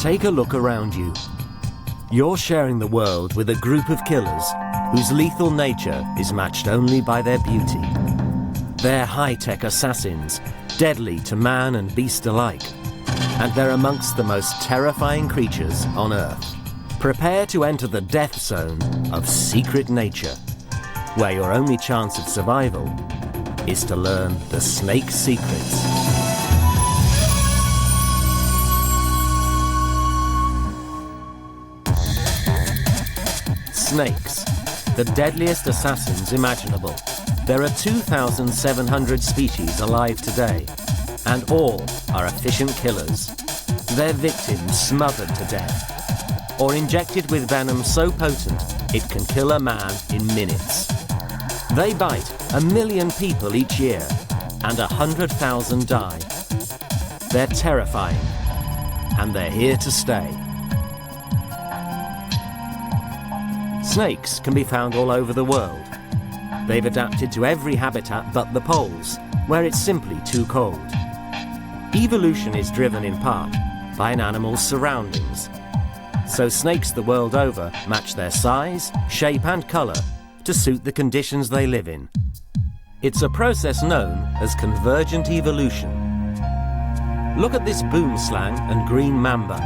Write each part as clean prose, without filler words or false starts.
Take a look around you. You're sharing the world with a group of killers whose lethal nature is matched only by their beauty. They're high-tech assassins, deadly to man and beast alike. And they're amongst the most terrifying creatures on Earth. Prepare to enter the death zone of secret nature, where your only chance of survival is to learn the snake's secrets. Snakes, the deadliest assassins imaginable. There are 2,700 species alive today, and all are efficient killers. Their victims smothered to death, or injected with venom so potent it can kill a man in minutes. They bite 1 million people each year, and 100,000 die. They're terrifying, and they're here to stay. Snakes can be found all over the world. They've adapted to every habitat but the poles, where it's simply too cold. Evolution is driven in part by an animal's surroundings. So snakes the world over match their size, shape and colour to suit the conditions they live in. It's a process known as convergent evolution. Look at this boomslang and green mamba.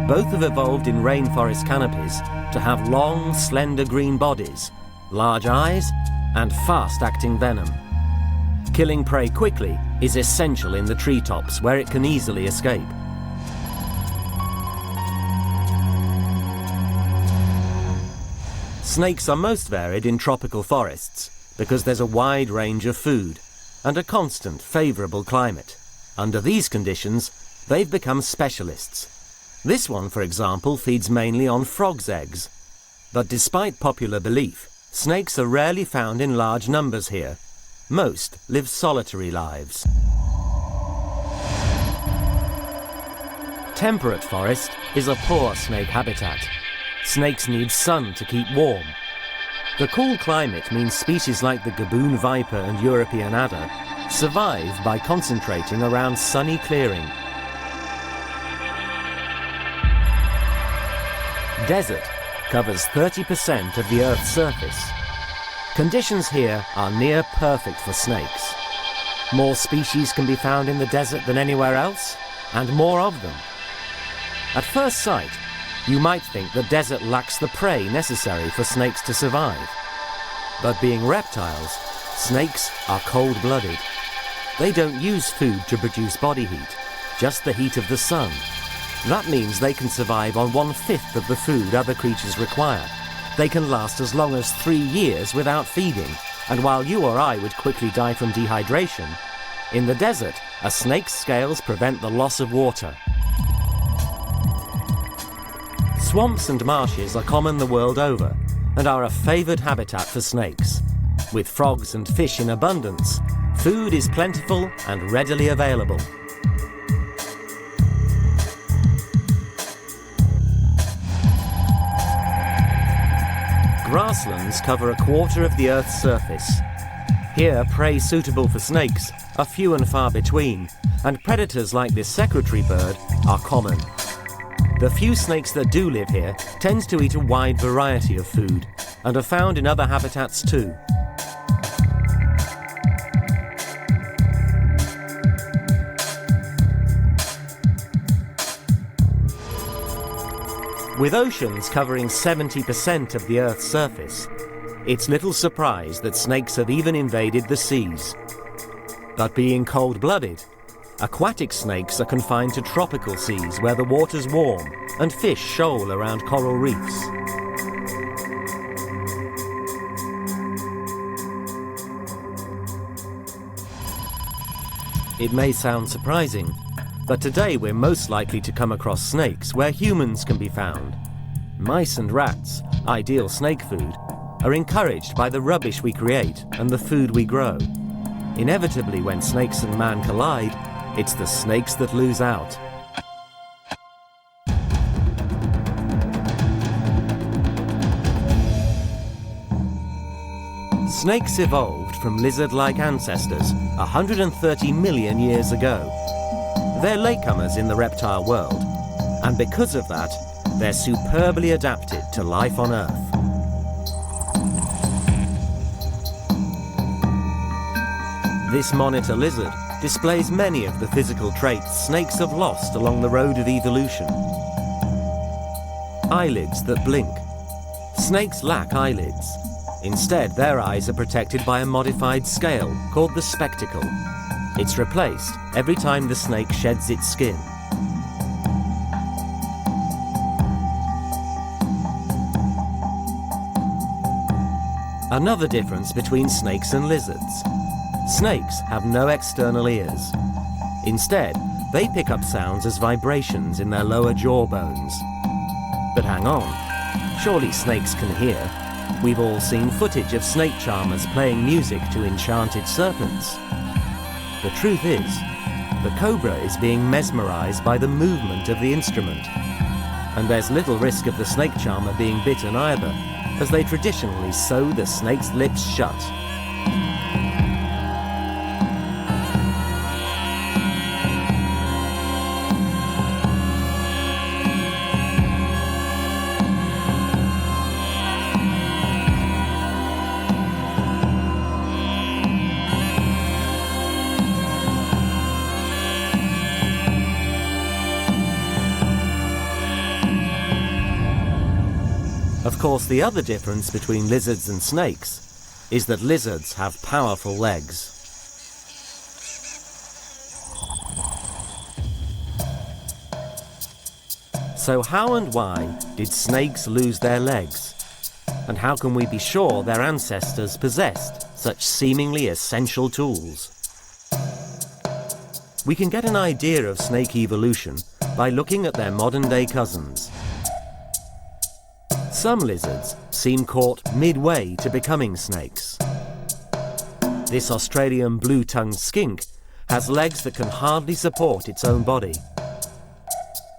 Both have evolved in rainforest canopies to have long, slender green bodies, large eyes and fast-acting venom. Killing prey quickly is essential in the treetops where it can easily escape. Snakes are most varied in tropical forests because there's a wide range of food and a constant, favourable climate. Under these conditions, they've become specialists. This one, for example, feeds mainly on frogs' eggs. But despite popular belief, snakes are rarely found in large numbers here. Most live solitary lives. Temperate forest is a poor snake habitat. Snakes need sun to keep warm. The cool climate means species like the gaboon viper and European adder survive by concentrating around sunny clearing. Desert covers 30% of the Earth's surface. Conditions here are near perfect for snakes. More species can be found in the desert than anywhere else, and more of them. At first sight, you might think the desert lacks the prey necessary for snakes to survive. But being reptiles, snakes are cold-blooded. They don't use food to produce body heat, just the heat of the sun. That means they can survive on 1/5 of the food other creatures require. They can last as long as 3 years without feeding, and while you or I would quickly die from dehydration, in the desert, a snake's scales prevent the loss of water. Swamps and marshes are common the world over, and are a favoured habitat for snakes. With frogs and fish in abundance, food is plentiful and readily available. Grasslands cover 1/4 of the Earth's surface. Here, prey suitable for snakes are few and far between, and predators like this secretary bird are common. The few snakes that do live here tend to eat a wide variety of food, and are found in other habitats too. With oceans covering 70% of the Earth's surface, it's little surprise that snakes have even invaded the seas. But being cold-blooded, aquatic snakes are confined to tropical seas where the water's warm and fish shoal around coral reefs. It may sound surprising, but today we're most likely to come across snakes where humans can be found. Mice and rats, ideal snake food, are encouraged by the rubbish we create and the food we grow. Inevitably, when snakes and man collide, it's the snakes that lose out. Snakes evolved from lizard-like ancestors 130 million years ago. They're latecomers in the reptile world, And because of that, they're superbly adapted to life on Earth. This monitor lizard displays many of the physical traits snakes have lost along the road of evolution. Eyelids that blink. Snakes lack eyelids. Instead, their eyes are protected by a modified scale called the spectacle. It's replaced every time the snake sheds its skin. Another difference between snakes and lizards. Snakes have no external ears. Instead, they pick up sounds as vibrations in their lower jaw bones. But hang on, surely snakes can hear. We've all seen footage of snake charmers playing music to enchanted serpents. The truth is, the cobra is being mesmerized by the movement of the instrument. And there's little risk of the snake charmer being bitten either, as they traditionally sew the snake's lips shut. Of course, the other difference between lizards and snakes is that lizards have powerful legs. So how and why did snakes lose their legs? And how can we be sure their ancestors possessed such seemingly essential tools? We can get an idea of snake evolution by looking at their modern-day cousins. Some lizards seem caught midway to becoming snakes. This Australian blue-tongued skink has legs that can hardly support its own body.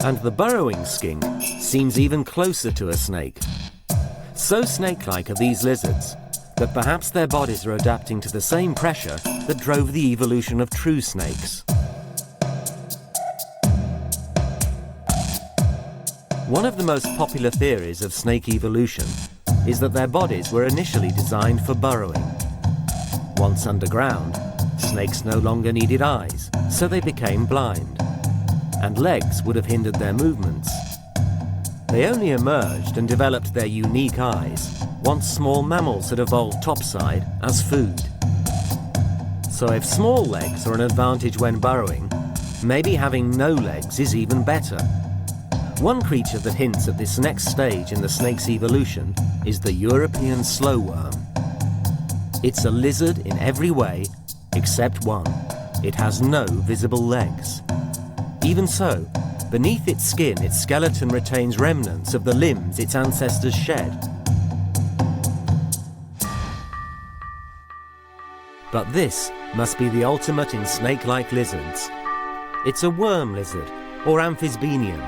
And the burrowing skink seems even closer to a snake. So snake-like are these lizards that perhaps their bodies are adapting to the same pressure that drove the evolution of true snakes. One of the most popular theories of snake evolution is that their bodies were initially designed for burrowing. Once underground, snakes no longer needed eyes, so they became blind, and legs would have hindered their movements. They only emerged and developed their unique eyes once small mammals had evolved topside as food. So if small legs are an advantage when burrowing, maybe having no legs is even better. One creature that hints at this next stage in the snake's evolution is the European slowworm. It's a lizard in every way except one. It has no visible legs. Even so, beneath its skin, its skeleton retains remnants of the limbs its ancestors shed. But this must be the ultimate in snake-like lizards. It's a worm lizard, or amphisbaenium,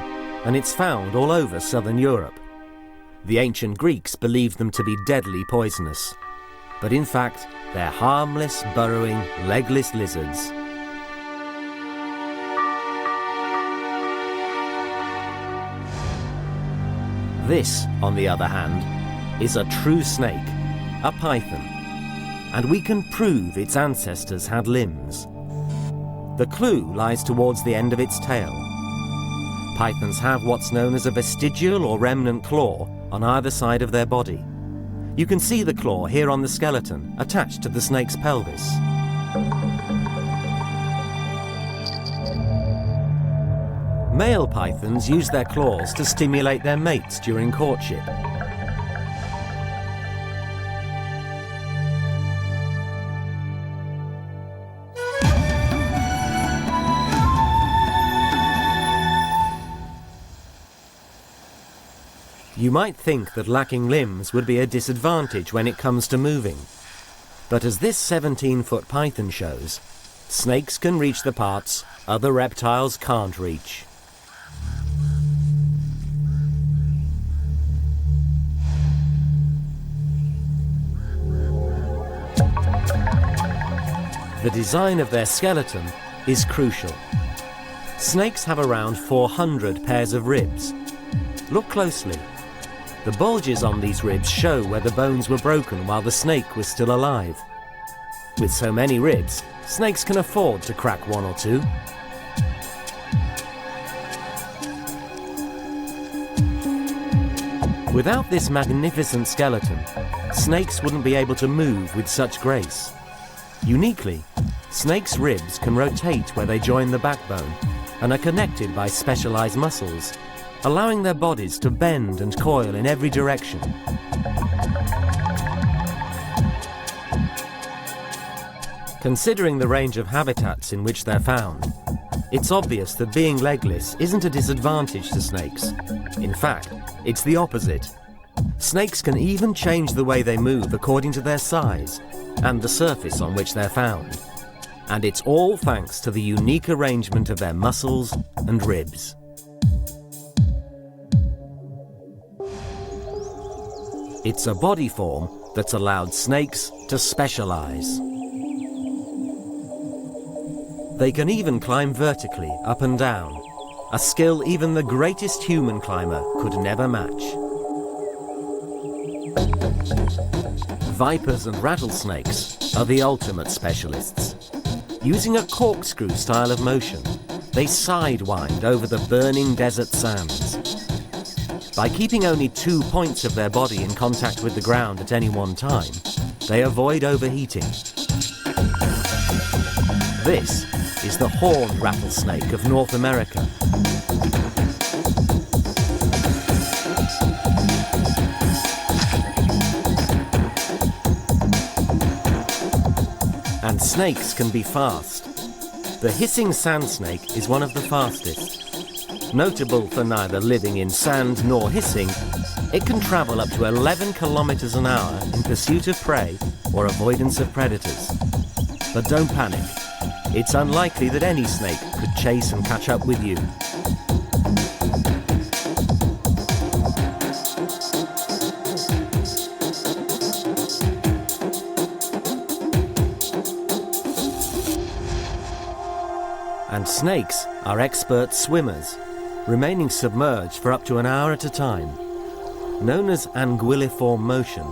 and it's found all over southern Europe. The ancient Greeks believed them to be deadly poisonous, but in fact, they're harmless, burrowing, legless lizards. This, on the other hand, is a true snake, a python, and we can prove its ancestors had limbs. The clue lies towards the end of its tail. Pythons have what's known as a vestigial or remnant claw on either side of their body. You can see the claw here on the skeleton, attached to the snake's pelvis. Male pythons use their claws to stimulate their mates during courtship. You might think that lacking limbs would be a disadvantage when it comes to moving. But as this 17-foot python shows, snakes can reach the parts other reptiles can't reach. The design of their skeleton is crucial. Snakes have around 400 pairs of ribs. Look closely. The bulges on these ribs show where the bones were broken while the snake was still alive. With so many ribs, snakes can afford to crack one or two. Without this magnificent skeleton, snakes wouldn't be able to move with such grace. Uniquely, snakes' ribs can rotate where they join the backbone and are connected by specialized muscles, allowing their bodies to bend and coil in every direction. Considering the range of habitats in which they're found, it's obvious that being legless isn't a disadvantage to snakes. In fact, it's the opposite. Snakes can even change the way they move according to their size and the surface on which they're found. And it's all thanks to the unique arrangement of their muscles and ribs. It's a body form that's allowed snakes to specialize. They can even climb vertically up and down, a skill even the greatest human climber could never match. Vipers and rattlesnakes are the ultimate specialists. Using a corkscrew style of motion, they sidewind over the burning desert sands. By keeping only 2 points of their body in contact with the ground at any one time, they avoid overheating. This is the horned rattlesnake of North America. And snakes can be fast. The hissing sand snake is one of the fastest. Notable for neither living in sand nor hissing, it can travel up to 11 kilometers an hour in pursuit of prey or avoidance of predators. But don't panic. It's unlikely that any snake could chase and catch up with you. And snakes are expert swimmers, remaining submerged for up to an hour at a time. Known as anguilliform motion,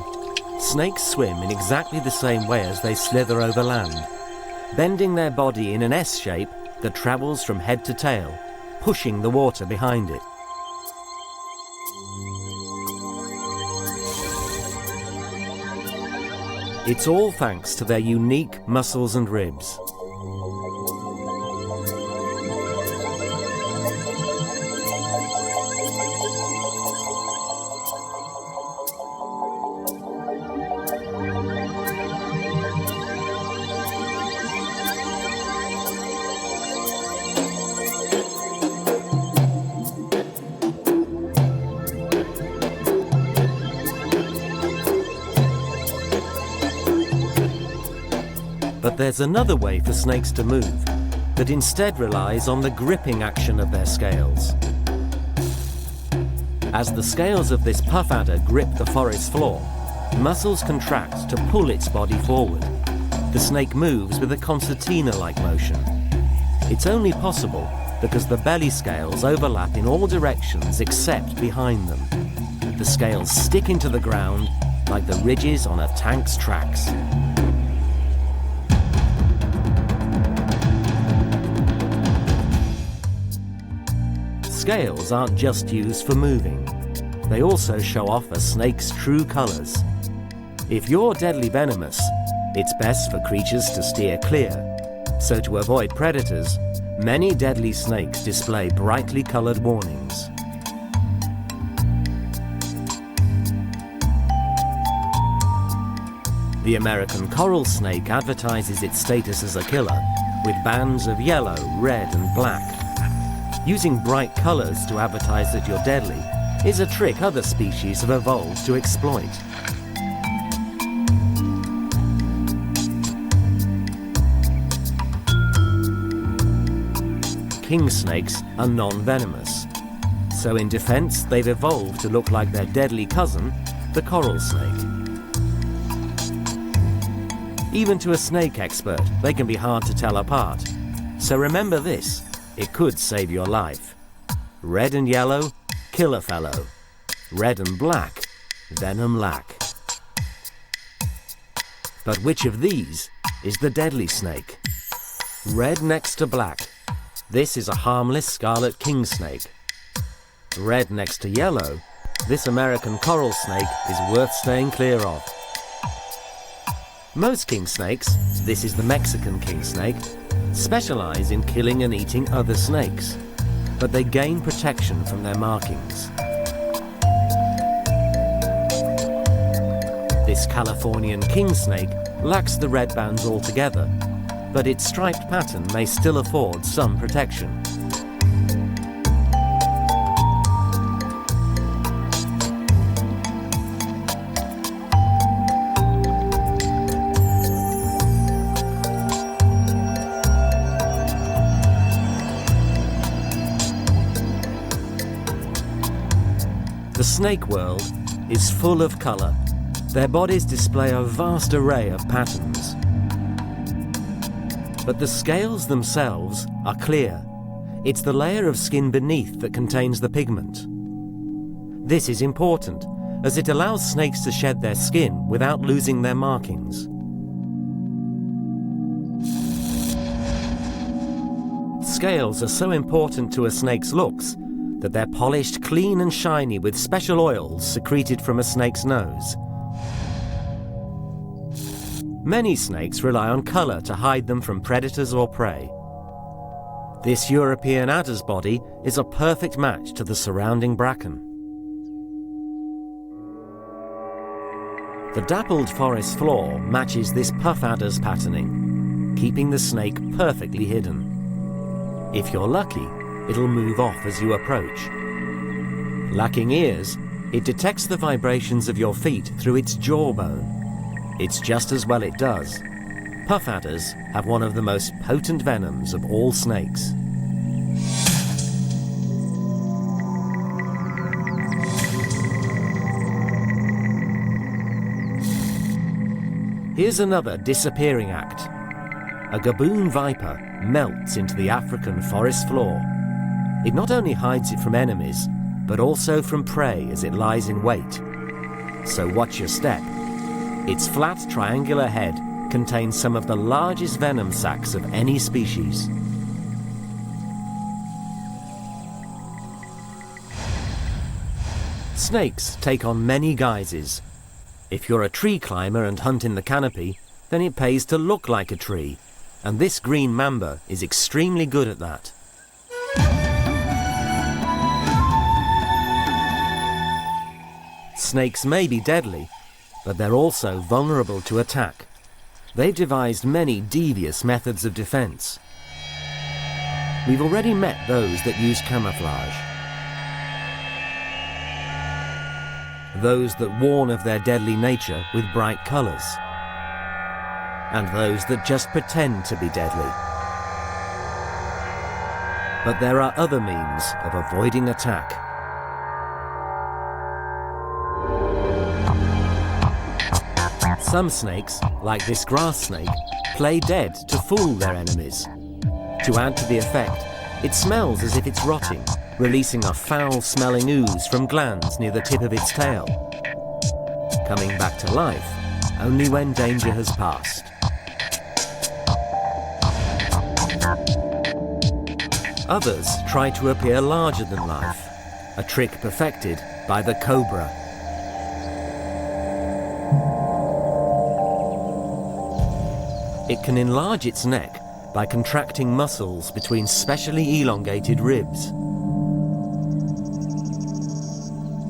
snakes swim in exactly the same way as they slither over land, bending their body in an S shape that travels from head to tail, pushing the water behind it. It's all thanks to their unique muscles and ribs. But there's another way for snakes to move that instead relies on the gripping action of their scales. As the scales of this puff adder grip the forest floor, muscles contract to pull its body forward. The snake moves with a concertina-like motion. It's only possible because the belly scales overlap in all directions except behind them. The scales stick into the ground like the ridges on a tank's tracks. Scales aren't just used for moving. They also show off a snake's true colors. If you're deadly venomous, it's best for creatures to steer clear. So to avoid predators, many deadly snakes display brightly colored warnings. The American coral snake advertises its status as a killer with bands of yellow, red, and black. Using bright colors to advertise that you're deadly is a trick other species have evolved to exploit. Kingsnakes are non-venomous, so in defense they've evolved to look like their deadly cousin, the coral snake. Even to a snake expert, they can be hard to tell apart. So remember this. it could save your life. Red and yellow, kill a fellow. Red and black, venom lack. But which of these is the deadly snake? Red next to black. This is a harmless scarlet kingsnake. Red next to yellow. This American coral snake is worth staying clear of. Most kingsnakes, this is the Mexican kingsnake, specialize in killing and eating other snakes, but they gain protection from their markings. This Californian kingsnake lacks the red bands altogether, but its striped pattern may still afford some protection. The snake world is full of colour. Their bodies display a vast array of patterns. But the scales themselves are clear. It's the layer of skin beneath that contains the pigment. This is important, as it allows snakes to shed their skin without losing their markings. Scales are so important to a snake's looks that they're polished clean and shiny with special oils secreted from a snake's nose. Many snakes rely on colour to hide them from predators or prey. This European adder's body is a perfect match to the surrounding bracken. The dappled forest floor matches this puff adder's patterning, keeping the snake perfectly hidden. If you're lucky, it'll move off as you approach. Lacking ears, it detects the vibrations of your feet through its jawbone. It's just as well it does. Puff adders have one of the most potent venoms of all snakes. Here's another disappearing act. A gaboon viper melts into the African forest floor. It not only hides it from enemies, but also from prey as it lies in wait. So watch your step. Its flat triangular head contains some of the largest venom sacs of any species. Snakes take on many guises. If you're a tree climber and hunt in the canopy, then it pays to look like a tree, and this green mamba is extremely good at that. Snakes may be deadly, but they're also vulnerable to attack. They've devised many devious methods of defense. We've already met those that use camouflage. Those that warn of their deadly nature with bright colors. And those that just pretend to be deadly. But there are other means of avoiding attack. Some snakes, like this grass snake, play dead to fool their enemies. To add to the effect, it smells as if it's rotting, releasing a foul-smelling ooze from glands near the tip of its tail. Coming back to life only when danger has passed. Others try to appear larger than life, a trick perfected by the cobra. It can enlarge its neck by contracting muscles between specially elongated ribs.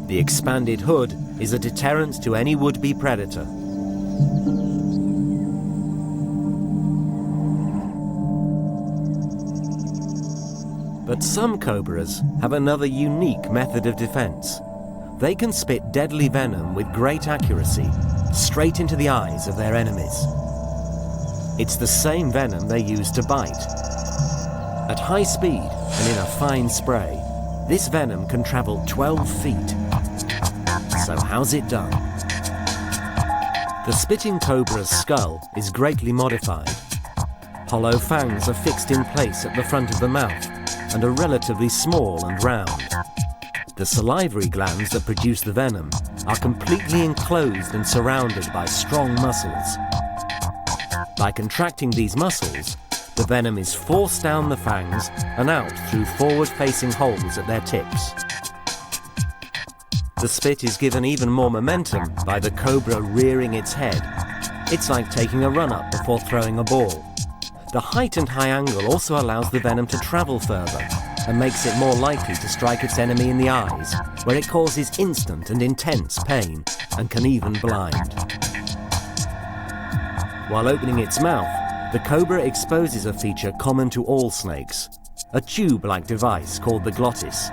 The expanded hood is a deterrent to any would-be predator. But some cobras have another unique method of defense. They can spit deadly venom with great accuracy, straight into the eyes of their enemies. It's the same venom they use to bite. At high speed and in a fine spray, this venom can travel 12 feet. So how's it done? The spitting cobra's skull is greatly modified. Hollow fangs are fixed in place at the front of the mouth, and are relatively small and round. The salivary glands that produce the venom are completely enclosed and surrounded by strong muscles. By contracting these muscles, the venom is forced down the fangs and out through forward-facing holes at their tips. The spit is given even more momentum by the cobra rearing its head. It's like taking a run-up before throwing a ball. The heightened high angle also allows the venom to travel further and makes it more likely to strike its enemy in the eyes, where it causes instant and intense pain and can even blind. While opening its mouth, the cobra exposes a feature common to all snakes, a tube-like device called the glottis.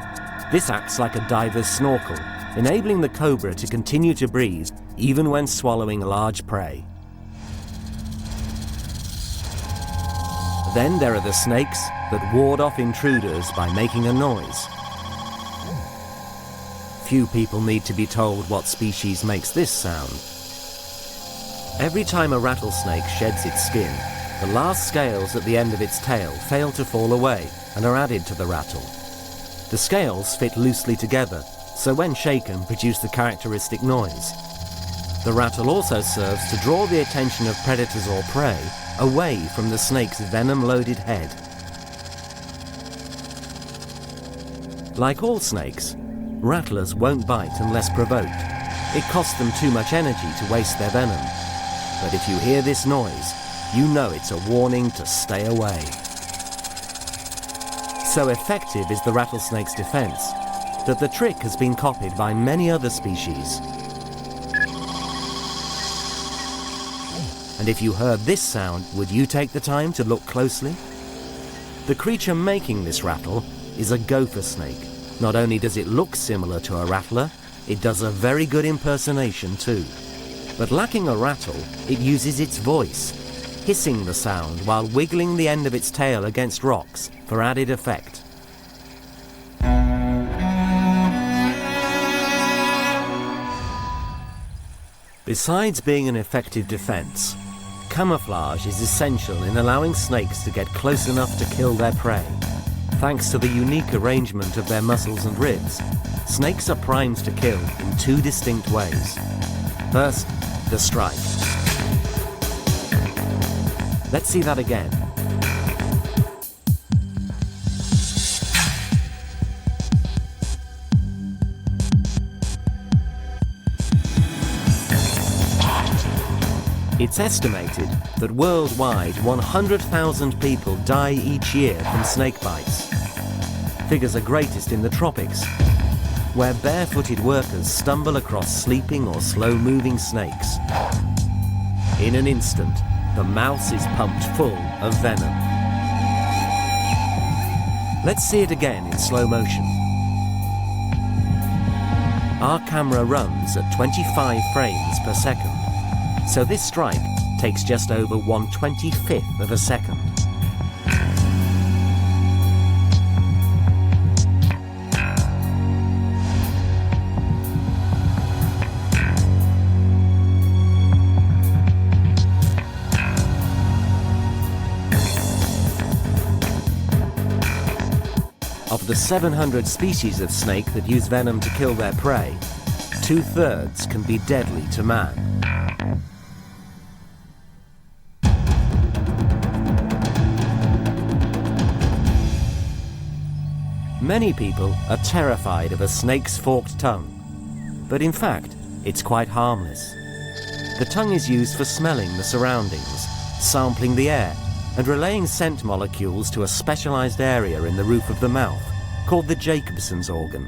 This acts like a diver's snorkel, enabling the cobra to continue to breathe even when swallowing large prey. Then there are the snakes that ward off intruders by making a noise. Few people need to be told what species makes this sound. Every time a rattlesnake sheds its skin, the last scales at the end of its tail fail to fall away and are added to the rattle. The scales fit loosely together, so when shaken produce the characteristic noise. The rattle also serves to draw the attention of predators or prey away from the snake's venom-loaded head. Like all snakes, rattlers won't bite unless provoked. It costs them too much energy to waste their venom. But if you hear this noise, you know it's a warning to stay away. So effective is the rattlesnake's defense that the trick has been copied by many other species. And if you heard this sound, would you take the time to look closely? The creature making this rattle is a gopher snake. Not only does it look similar to a rattler, it does a very good impersonation too. But lacking a rattle, it uses its voice, hissing the sound while wiggling the end of its tail against rocks for added effect. Besides being an effective defense, camouflage is essential in allowing snakes to get close enough to kill their prey. Thanks to the unique arrangement of their muscles and ribs, snakes are primed to kill in two distinct ways. First, the strike. Let's see that again. It's estimated that worldwide 100,000 people die each year from snake bites. Figures are greatest in the tropics, where barefooted workers stumble across sleeping or slow-moving snakes. In an instant, the mouth is pumped full of venom. Let's see it again in slow motion. Our camera runs at 25 frames per second, so this strike takes just over 1/25 of a second. Of the 700 species of snake that use venom to kill their prey, 2/3 can be deadly to man. Many people are terrified of a snake's forked tongue, but in fact, it's quite harmless. The tongue is used for smelling the surroundings, sampling the air, and relaying scent molecules to a specialized area in the roof of the mouth, called the Jacobson's organ.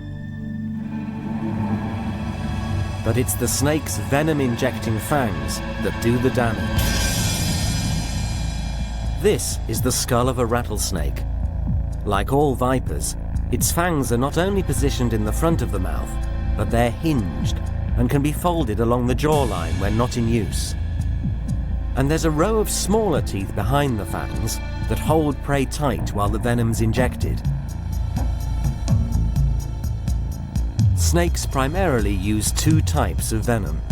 But it's the snake's venom-injecting fangs that do the damage. This is the skull of a rattlesnake. Like all vipers, its fangs are not only positioned in the front of the mouth, but they're hinged and can be folded along the jawline when not in use. And there's a row of smaller teeth behind the fangs that hold prey tight while the venom's injected. Snakes primarily use two types of venom.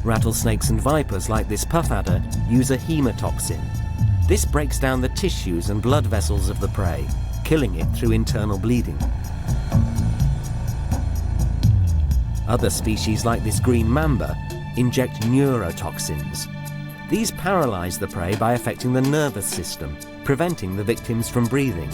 Rattlesnakes and vipers like this puff adder use a hemotoxin. This breaks down the tissues and blood vessels of the prey, killing it through internal bleeding. Other species like this green mamba inject neurotoxins. These paralyze the prey by affecting the nervous system, preventing the victims from breathing.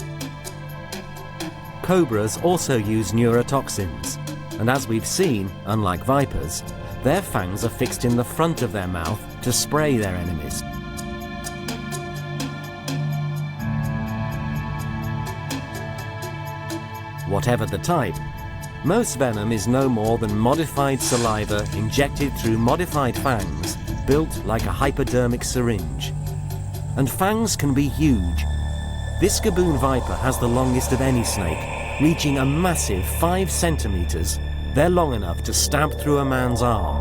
Cobras also use neurotoxins, and as we've seen, unlike vipers, their fangs are fixed in the front of their mouth to spray their enemies. Whatever the type, most venom is no more than modified saliva injected through modified fangs built like a hypodermic syringe. And fangs can be huge. This gaboon viper has the longest of any snake, reaching a massive 5 centimeters. They're long enough to stab through a man's arm.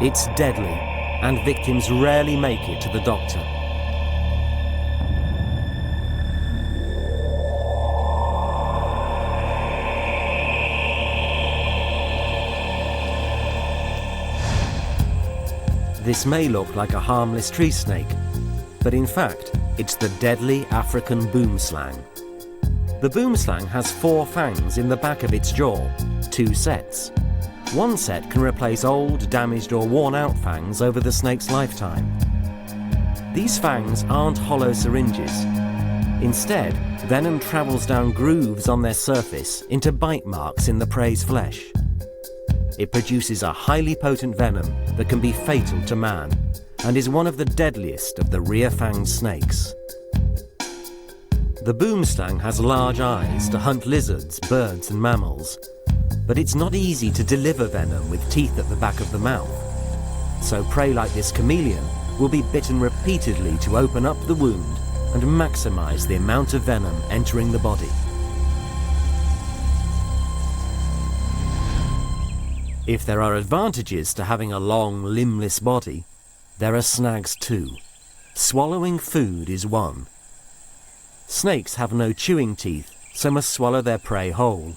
It's deadly, and victims rarely make it to the doctor. This may look like a harmless tree snake, but in fact, it's the deadly African boomslang. The boomslang has 4 fangs in the back of its jaw, 2 sets. One set can replace old, damaged or worn-out fangs over the snake's lifetime. These fangs aren't hollow syringes. Instead, venom travels down grooves on their surface into bite marks in the prey's flesh. It produces a highly potent venom that can be fatal to man and is one of the deadliest of the rear-fanged snakes. The boomslang has large eyes to hunt lizards, birds and mammals, but it's not easy to deliver venom with teeth at the back of the mouth. So prey like this chameleon will be bitten repeatedly to open up the wound and maximize the amount of venom entering the body. If there are advantages to having a long, limbless body, there are snags too. Swallowing food is one. Snakes have no chewing teeth, so must swallow their prey whole.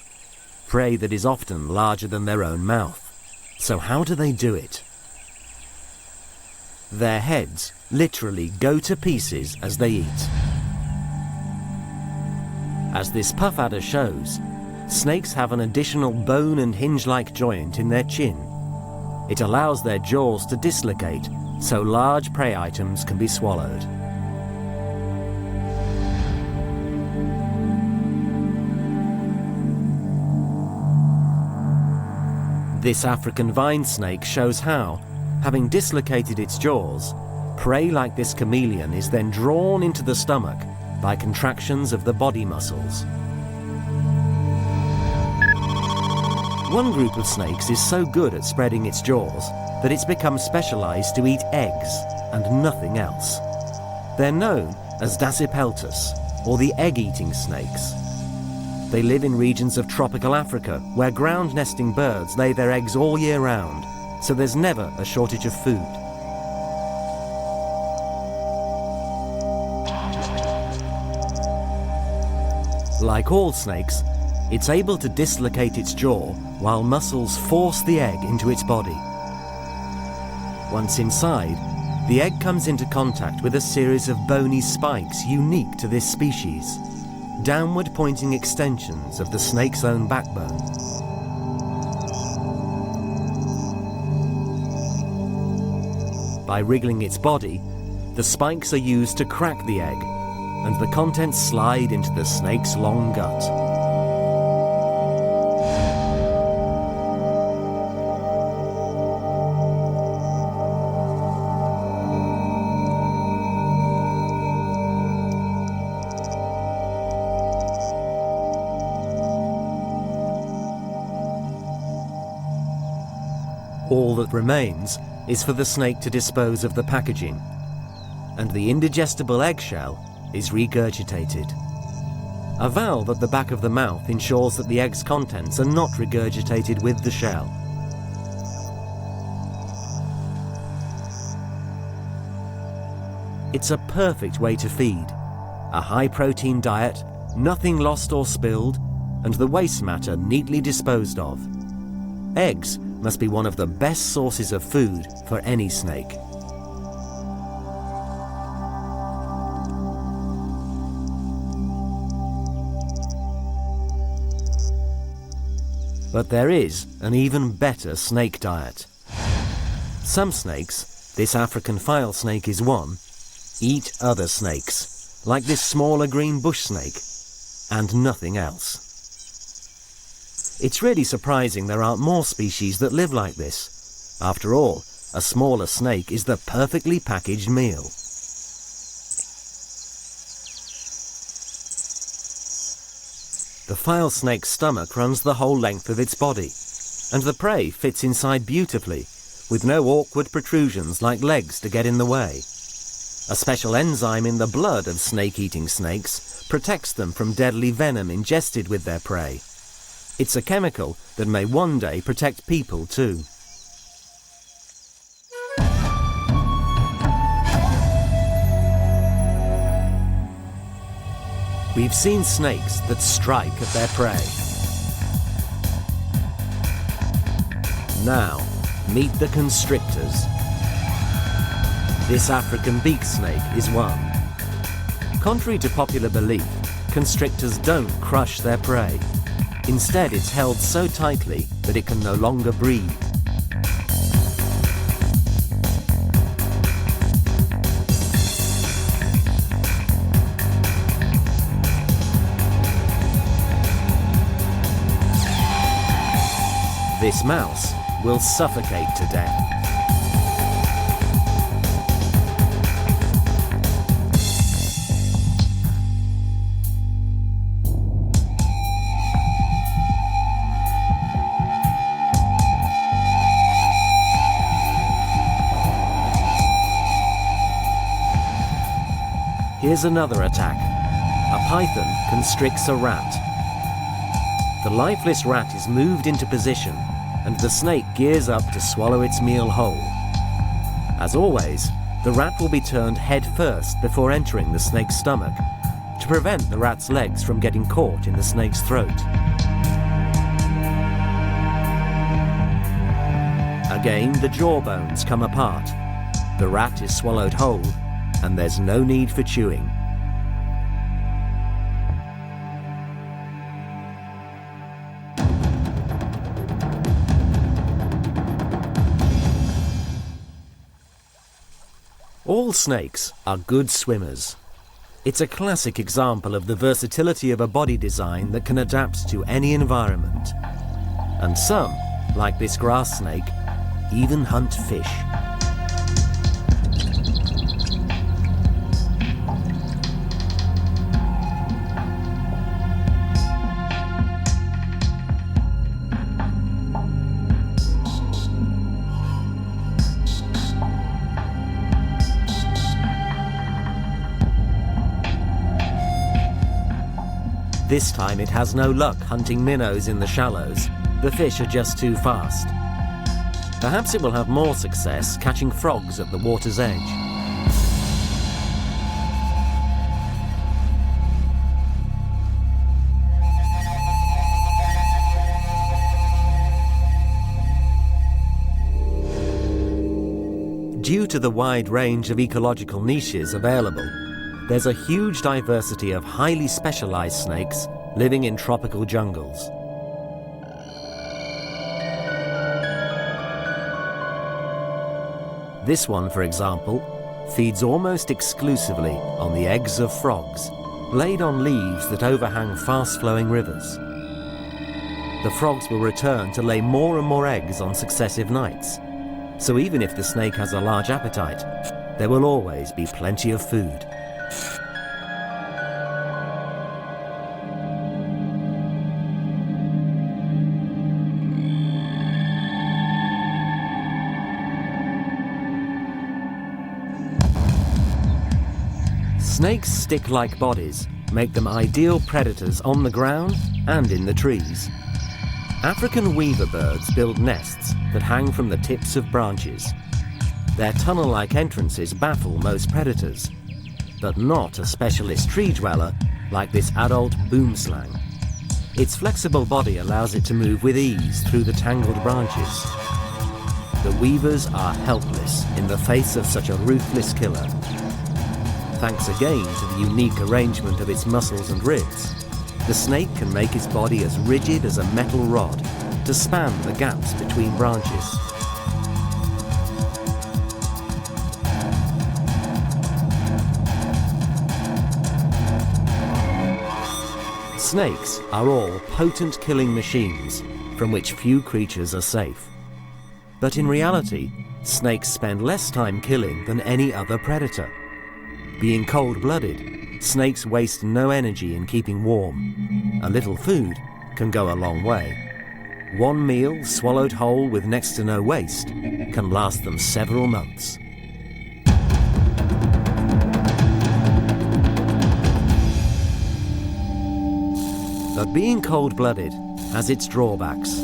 Prey that is often larger than their own mouth. So how do they do it? Their heads literally go to pieces as they eat. As this puff adder shows, snakes have an additional bone and hinge-like joint in their chin. It allows their jaws to dislocate, so large prey items can be swallowed. This African vine snake shows how, having dislocated its jaws, prey like this chameleon is then drawn into the stomach by contractions of the body muscles. One group of snakes is so good at spreading its jaws that it's become specialized to eat eggs and nothing else. They're known as Dasypeltis, or the egg-eating snakes. They live in regions of tropical Africa where ground-nesting birds lay their eggs all year round, so there's never a shortage of food. Like all snakes, it's able to dislocate its jaw while muscles force the egg into its body. Once inside, the egg comes into contact with a series of bony spikes unique to this species, downward-pointing extensions of the snake's own backbone. By wriggling its body, the spikes are used to crack the egg, and the contents slide into the snake's long gut. All that remains is for the snake to dispose of the packaging, and the indigestible eggshell is regurgitated. A valve at the back of the mouth ensures that the egg's contents are not regurgitated with the shell. It's a perfect way to feed. A high-protein diet, nothing lost or spilled, and the waste matter neatly disposed of. Eggs must be one of the best sources of food for any snake. But there is an even better snake diet. Some snakes, this African file snake is one, eat other snakes, like this smaller green bush snake, and nothing else. It's really surprising there aren't more species that live like this. After all, a smaller snake is the perfectly packaged meal. The file snake's stomach runs the whole length of its body, and the prey fits inside beautifully, with no awkward protrusions like legs to get in the way. A special enzyme in the blood of snake-eating snakes protects them from deadly venom ingested with their prey. It's a chemical that may one day protect people too. We've seen snakes that strike at their prey. Now, meet the constrictors. This African beak snake is one. Contrary to popular belief, constrictors don't crush their prey. Instead, it's held so tightly that it can no longer breathe. This mouse will suffocate to death. Here's another attack. A python constricts a rat. The lifeless rat is moved into position, and the snake gears up to swallow its meal whole. As always, the rat will be turned head first before entering the snake's stomach, to prevent the rat's legs from getting caught in the snake's throat. Again, the jawbones come apart. The rat is swallowed whole, and there's no need for chewing. All snakes are good swimmers. It's a classic example of the versatility of a body design that can adapt to any environment. And some, like this grass snake, even hunt fish. This time it has no luck hunting minnows in the shallows. The fish are just too fast. Perhaps it will have more success catching frogs at the water's edge. Due to the wide range of ecological niches available, there's a huge diversity of highly specialized snakes living in tropical jungles. This one, for example, feeds almost exclusively on the eggs of frogs, laid on leaves that overhang fast-flowing rivers. The frogs will return to lay more and more eggs on successive nights, so even if the snake has a large appetite, there will always be plenty of food. Snakes' stick-like bodies make them ideal predators on the ground and in the trees. African weaver birds build nests that hang from the tips of branches. Their tunnel-like entrances baffle most predators, but not a specialist tree dweller like this adult boomslang. Its flexible body allows it to move with ease through the tangled branches. The weavers are helpless in the face of such a ruthless killer. Thanks again to the unique arrangement of its muscles and ribs, the snake can make its body as rigid as a metal rod to span the gaps between branches. Snakes are all potent killing machines from which few creatures are safe. But in reality, snakes spend less time killing than any other predator. Being cold-blooded, snakes waste no energy in keeping warm. A little food can go a long way. One meal swallowed whole with next to no waste can last them several months. But being cold-blooded has its drawbacks.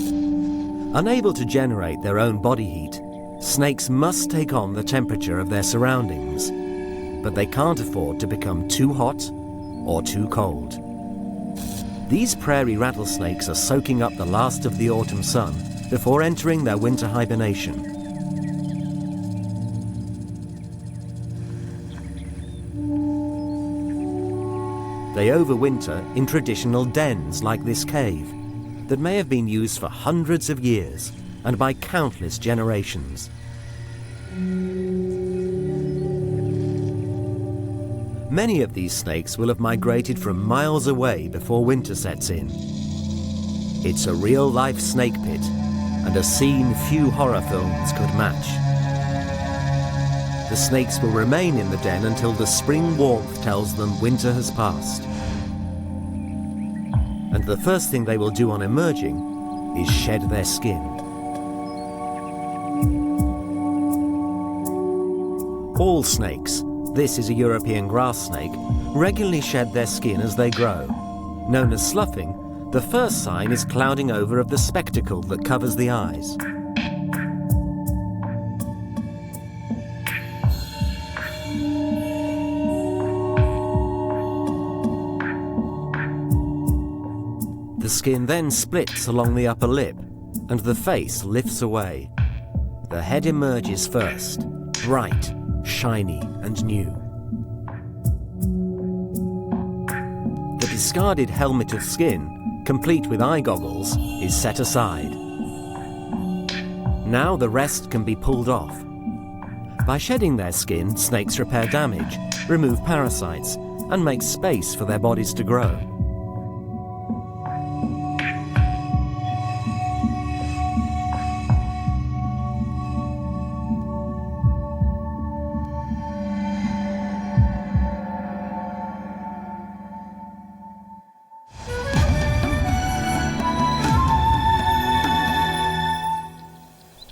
Unable to generate their own body heat, snakes must take on the temperature of their surroundings, but they can't afford to become too hot or too cold. These prairie rattlesnakes are soaking up the last of the autumn sun before entering their winter hibernation. They overwinter in traditional dens like this cave that may have been used for hundreds of years and by countless generations. Many of these snakes will have migrated from miles away before winter sets in. It's a real-life snake pit and a scene few horror films could match. The snakes will remain in the den until the spring warmth tells them winter has passed. And the first thing they will do on emerging is shed their skin. All snakes, this is a European grass snake, regularly shed their skin as they grow. Known as sloughing, the first sign is clouding over of the spectacle that covers the eyes. The skin then splits along the upper lip, and the face lifts away. The head emerges first, bright, shiny, and new. The discarded helmet of skin, complete with eye goggles, is set aside. Now the rest can be pulled off. By shedding their skin, snakes repair damage, remove parasites, and make space for their bodies to grow.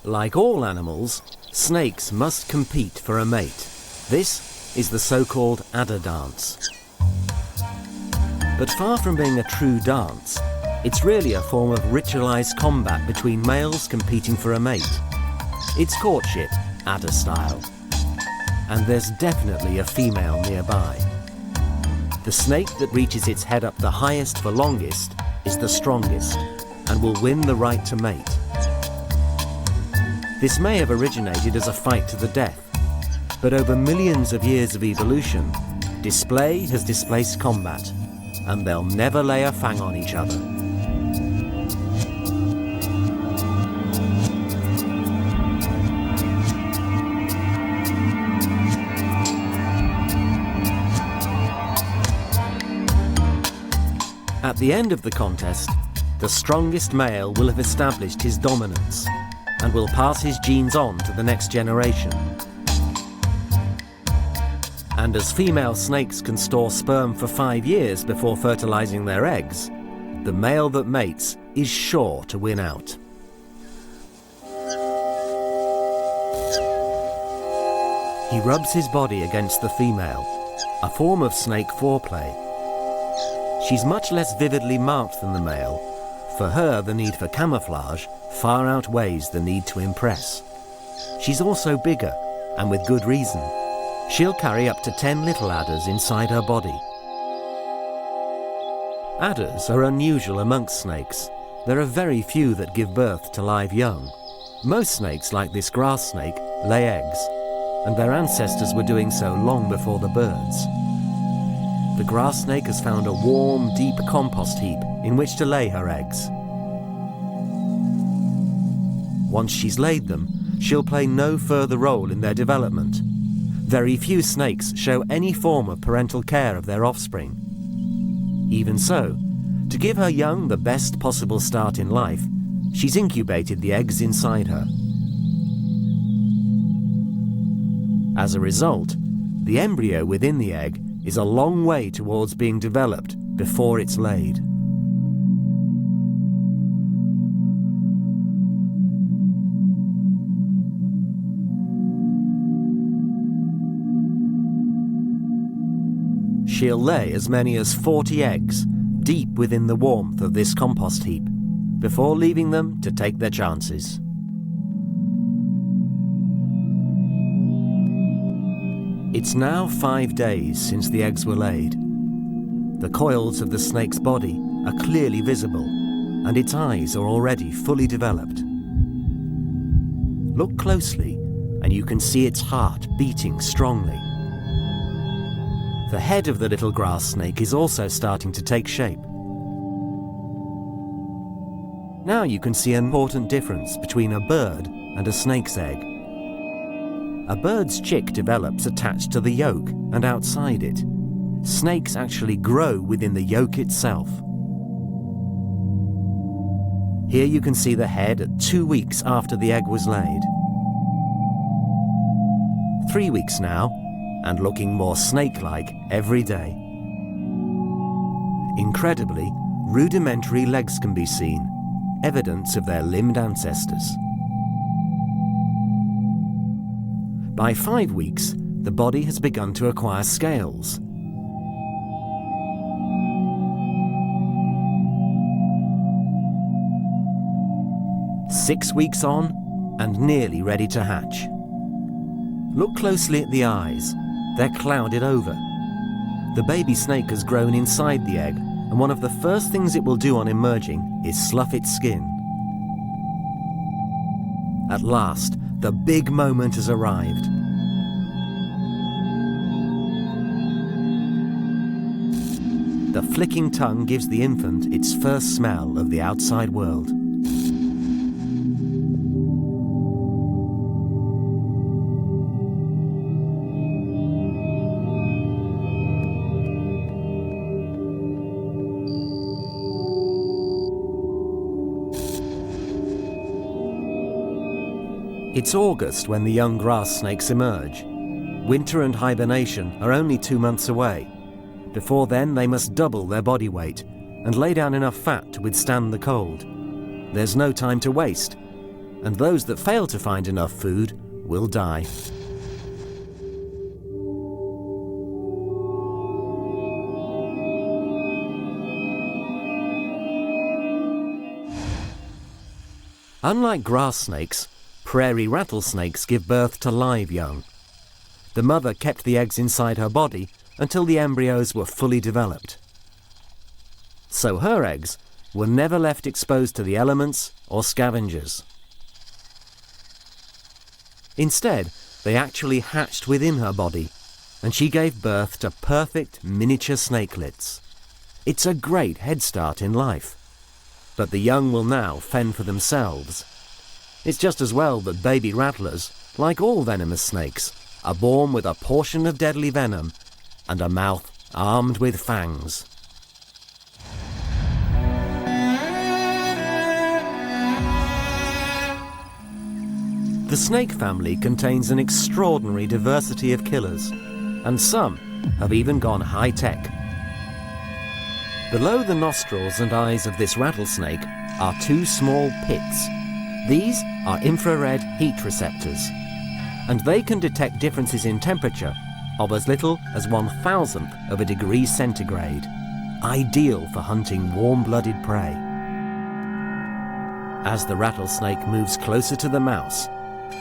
Like all animals, snakes must compete for a mate. This is the so-called adder dance. But far from being a true dance, it's really a form of ritualized combat between males competing for a mate. It's courtship, adder style. And there's definitely a female nearby. The snake that reaches its head up the highest for longest is the strongest and will win the right to mate. This may have originated as a fight to the death, but over millions of years of evolution, display has displaced combat, and they'll never lay a fang on each other. At the end of the contest, the strongest male will have established his dominance and will pass his genes on to the next generation. And as female snakes can store sperm for 5 years before fertilizing their eggs, the male that mates is sure to win out. He rubs his body against the female, a form of snake foreplay. She's much less vividly marked than the male. For her, the need for camouflage far outweighs the need to impress. She's also bigger, and with good reason. She'll carry up to 10 little adders inside her body. Adders are unusual amongst snakes. There are very few that give birth to live young. Most snakes, like this grass snake, lay eggs, and their ancestors were doing so long before the birds. The grass snake has found a warm, deep compost heap in which to lay her eggs. once she's laid them, she'll play no further role in their development. Very few snakes show any form of parental care of their offspring. Even so, to give her young the best possible start in life, she's incubated the eggs inside her. As a result, the embryo within the egg is a long way towards being developed before it's laid. She'll lay as many as 40 eggs deep within the warmth of this compost heap before leaving them to take their chances. It's now 5 days since the eggs were laid. The coils of the snake's body are clearly visible, and its eyes are already fully developed. Look closely, and you can see its heart beating strongly. The head of the little grass snake is also starting to take shape. Now you can see an important difference between a bird and a snake's egg. A bird's chick develops attached to the yolk and outside it. Snakes actually grow within the yolk itself. Here you can see the head at 2 weeks after the egg was laid. 3 weeks now, and looking more snake-like every day. Incredibly, rudimentary legs can be seen, evidence of their limbed ancestors. By 5 weeks, the body has begun to acquire scales. Six weeks on, and nearly ready to hatch. Look closely at the eyes. They're clouded over. The baby snake has grown inside the egg, and one of the first things it will do on emerging is slough its skin. At last, the big moment has arrived. The flicking tongue gives the infant its first smell of the outside world. It's August when the young grass snakes emerge. Winter and hibernation are only 2 months away. Before then, they must double their body weight and lay down enough fat to withstand the cold. There's no time to waste, and those that fail to find enough food will die. Unlike grass snakes, prairie rattlesnakes give birth to live young. The mother kept the eggs inside her body until the embryos were fully developed. So her eggs were never left exposed to the elements or scavengers. Instead, they actually hatched within her body, and she gave birth to perfect miniature snakelets. It's a great head start in life. But the young will now fend for themselves. It's just as well that baby rattlers, like all venomous snakes, are born with a portion of deadly venom and a mouth armed with fangs. The snake family contains an extraordinary diversity of killers, and some have even gone high-tech. Below the nostrils and eyes of this rattlesnake are 2 small pits. These are infrared heat receptors, and they can detect differences in temperature of as little as 1/1000th of a degree centigrade, ideal for hunting warm-blooded prey. As the rattlesnake moves closer to the mouse,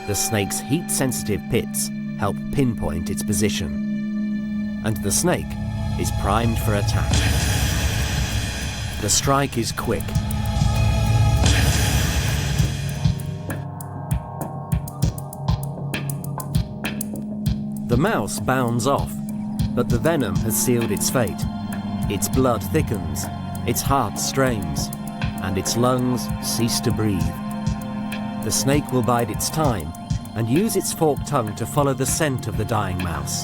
the snake's heat-sensitive pits help pinpoint its position, and the snake is primed for attack. The strike is quick. The mouse bounds off, but the venom has sealed its fate. Its blood thickens, its heart strains, and its lungs cease to breathe. The snake will bide its time and use its forked tongue to follow the scent of the dying mouse.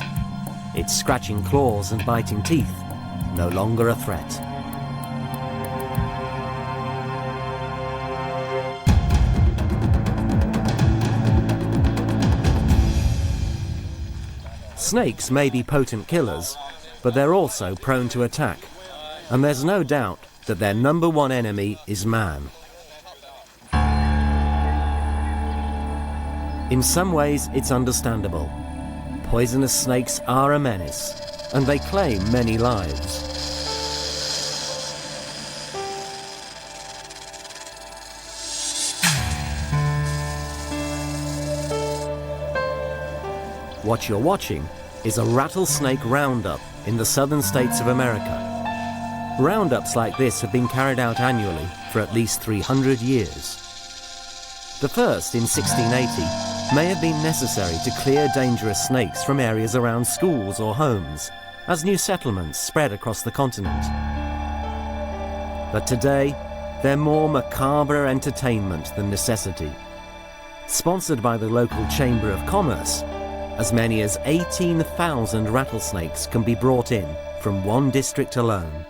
Its scratching claws and biting teeth no longer a threat. Snakes may be potent killers, but they're also prone to attack, and there's no doubt that their number one enemy is man. In some ways, it's understandable. Poisonous snakes are a menace, and they claim many lives. What you're watching is a rattlesnake roundup in the southern states of America. Roundups like this have been carried out annually for at least 300 years. The first, in 1680, may have been necessary to clear dangerous snakes from areas around schools or homes, as new settlements spread across the continent. But today, they're more macabre entertainment than necessity. Sponsored by the local Chamber of Commerce, as many as 18,000 rattlesnakes can be brought in from one district alone.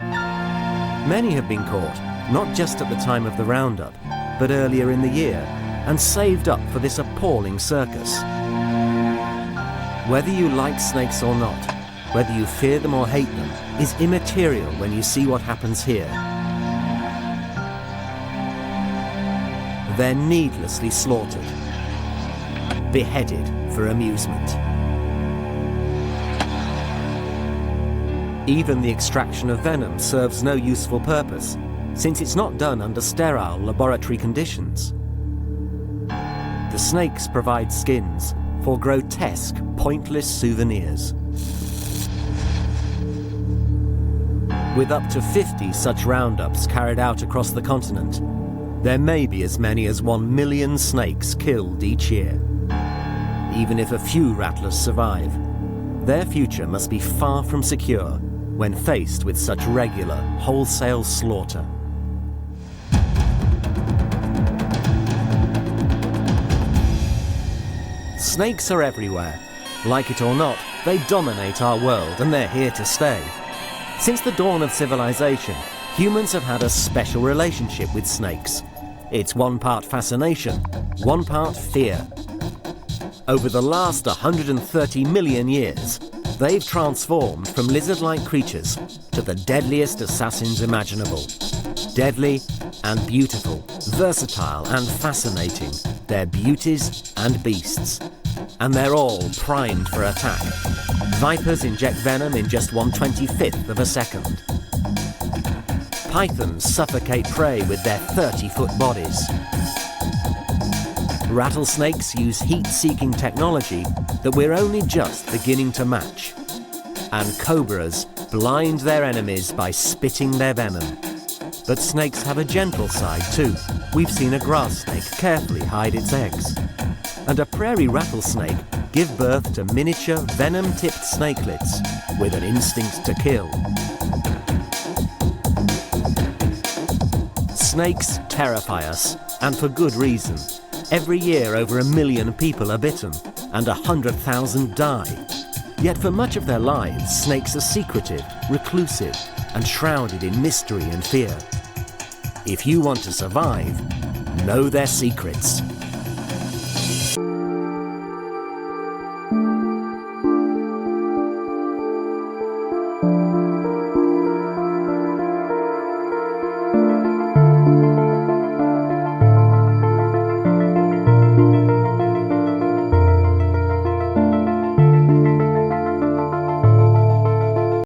Many have been caught, not just at the time of the roundup, but earlier in the year, and saved up for this appalling circus. Whether you like snakes or not, whether you fear them or hate them, is immaterial when you see what happens here. They're needlessly slaughtered, beheaded for amusement. Even the extraction of venom serves no useful purpose, since it's not done under sterile laboratory conditions. The snakes provide skins for grotesque, pointless souvenirs. With up to 50 such roundups carried out across the continent, there may be as many as 1 million snakes killed each year. Even if a few rattlers survive, their future must be far from secure when faced with such regular, wholesale slaughter. Snakes are everywhere. Like it or not, they dominate our world, and they're here to stay. Since the dawn of civilization, humans have had a special relationship with snakes. It's one part fascination, one part fear. Over the last 130 million years, they've transformed from lizard-like creatures to the deadliest assassins imaginable. Deadly and beautiful, versatile and fascinating, they're beauties and beasts. And they're all primed for attack. Vipers inject venom in just 1/25th of a second. Pythons suffocate prey with their 30-foot bodies. Rattlesnakes use heat-seeking technology that we're only just beginning to match. And cobras blind their enemies by spitting their venom. But snakes have a gentle side too. We've seen a grass snake carefully hide its eggs. And a prairie rattlesnake give birth to miniature venom-tipped snakelets with an instinct to kill. Snakes terrify us, and for good reason. Every year over 1 million people are bitten, and 100,000 die. Yet for much of their lives, snakes are secretive, reclusive, and shrouded in mystery and fear. If you want to survive, know their secrets.